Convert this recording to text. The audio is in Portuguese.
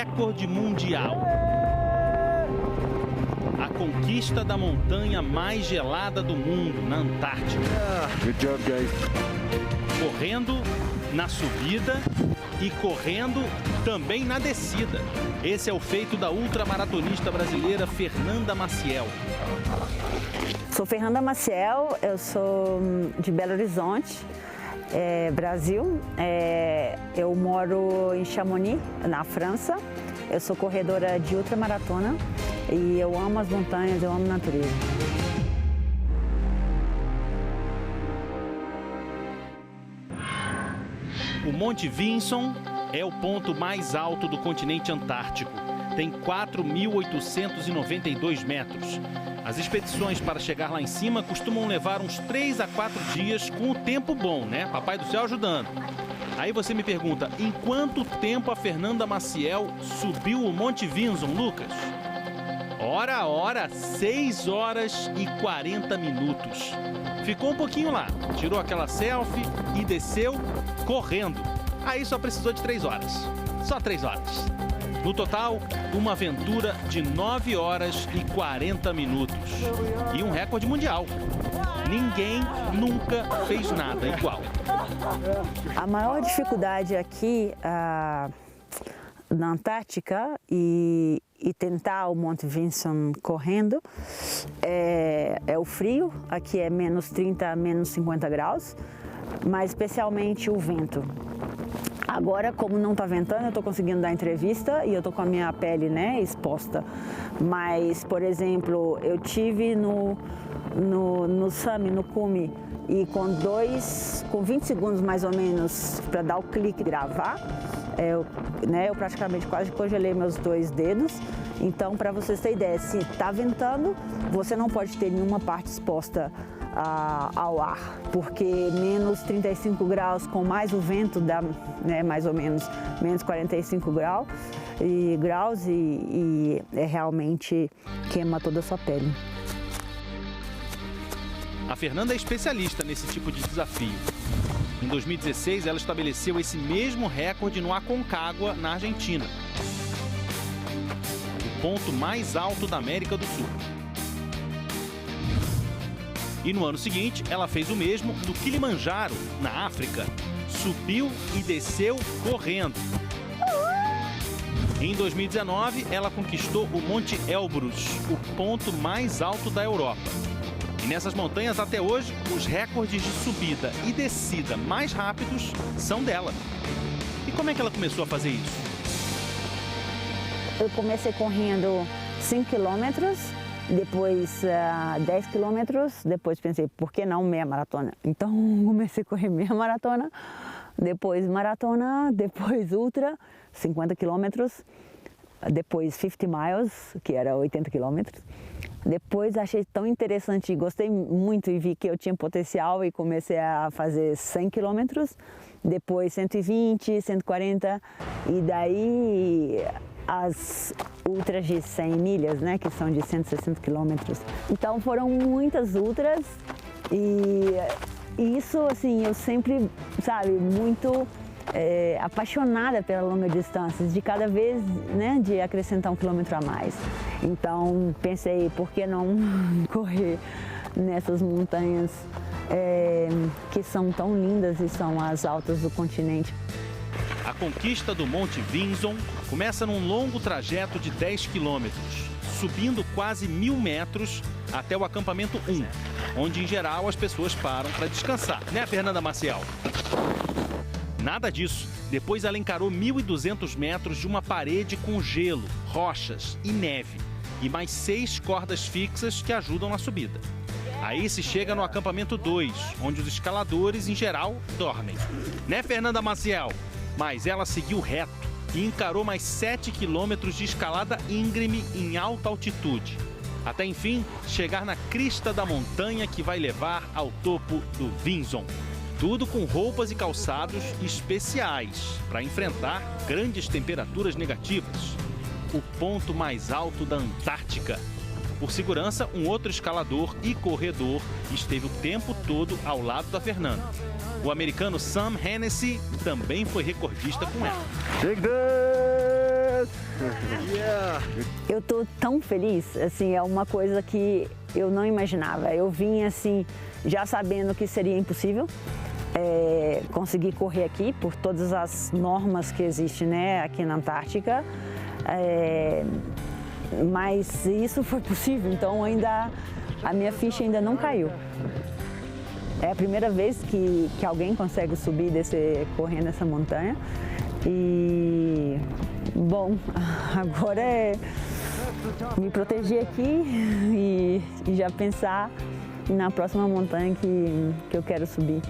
recorde mundial. A conquista da montanha mais gelada do mundo, na Antártica. Good job, guys. Correndo na subida e correndo também na descida. Esse é o feito da ultramaratonista brasileira Fernanda Maciel. Sou Fernanda Maciel, eu sou de Belo Horizonte, Brasil. Eu moro em Chamonix, na França. Eu sou corredora de ultramaratona e eu amo as montanhas, eu amo a natureza. O Monte Vinson é o ponto mais alto do continente antártico. Tem 4.892 metros. As expedições para chegar lá em cima costumam levar uns 3 a 4 dias com o tempo bom, né? Papai do céu ajudando. Aí você me pergunta, em quanto tempo a Fernanda Maciel subiu o Monte Vinson, Lucas? Ora, 6 horas e 40 minutos. Ficou um pouquinho lá, tirou aquela selfie e desceu correndo. Aí só precisou de 3 horas. Só 3 horas. No total, uma aventura de 9 horas e 40 minutos. E um recorde mundial. Ninguém nunca fez nada igual. A maior dificuldade aqui na Antártica e tentar o Monte Vinson correndo é o frio. Aqui é menos 30, menos 50 graus, mas especialmente o vento. Agora, como não está ventando, eu estou conseguindo dar entrevista e eu estou com a minha pele, né, exposta. Mas, por exemplo, eu tive no Sami, no cume, e com 20 segundos mais ou menos para dar o clique e gravar, eu praticamente quase congelei meus 2 dedos. Então, para vocês terem ideia, se está ventando, você não pode ter nenhuma parte exposta ao ar, porque menos 35 graus com mais o vento dá, né, mais ou menos menos 45 graus e realmente queima toda a sua pele. A Fernanda é especialista nesse tipo de desafio. Em 2016, ela estabeleceu esse mesmo recorde no Aconcagua, na Argentina. O ponto mais alto da América do Sul. E no ano seguinte, ela fez o mesmo no Kilimanjaro, na África. Subiu e desceu correndo. Em 2019, ela conquistou o Monte Elbrus, o ponto mais alto da Europa. E nessas montanhas, até hoje, os recordes de subida e descida mais rápidos são dela. E como é que ela começou a fazer isso? Eu comecei correndo 5 quilômetros. Depois 10 quilômetros, depois pensei, por que não meia maratona? Então comecei a correr meia maratona, depois maratona, depois ultra, 50 quilômetros, depois 50 miles, que era 80 quilômetros. Depois achei tão interessante, gostei muito e vi que eu tinha potencial e comecei a fazer 100 quilômetros, depois 120, 140 e daí as ultras de 100 milhas, né, que são de 160 quilômetros. Então foram muitas ultras e isso, assim, eu sempre, sabe, muito apaixonada pela longa distância, de cada vez, né, de acrescentar 1 quilômetro a mais. Então pensei, por que não correr nessas montanhas que são tão lindas e são as altas do continente. A conquista do Monte Vinson começa num longo trajeto de 10 quilômetros, subindo quase 1.000 metros até o acampamento 1, onde em geral as pessoas param para descansar, né, Fernanda Maciel? Nada disso. Depois ela encarou 1.200 metros de uma parede com gelo, rochas e neve, e mais 6 cordas fixas que ajudam na subida. Aí se chega no acampamento 2, onde os escaladores, em geral, dormem. Né, Fernanda Maciel? Mas ela seguiu reto e encarou mais 7 quilômetros de escalada íngreme em alta altitude. Até, enfim, chegar na crista da montanha que vai levar ao topo do Vinson. Tudo com roupas e calçados especiais para enfrentar grandes temperaturas negativas. O ponto mais alto da Antártica. Por segurança, um outro escalador e corredor esteve o tempo todo ao lado da Fernanda. O americano Sam Hennessy também foi recordista com ela. Take this! Eu tô tão feliz, assim, é uma coisa que eu não imaginava. Eu vim assim, já sabendo que seria impossível conseguir correr aqui por todas as normas que existem, né, aqui na Antártica. Mas isso foi possível, então ainda a minha ficha ainda não caiu. É a primeira vez que alguém consegue subir, descer, correr nessa montanha. E, bom, agora é me proteger aqui e já pensar na próxima montanha que eu quero subir.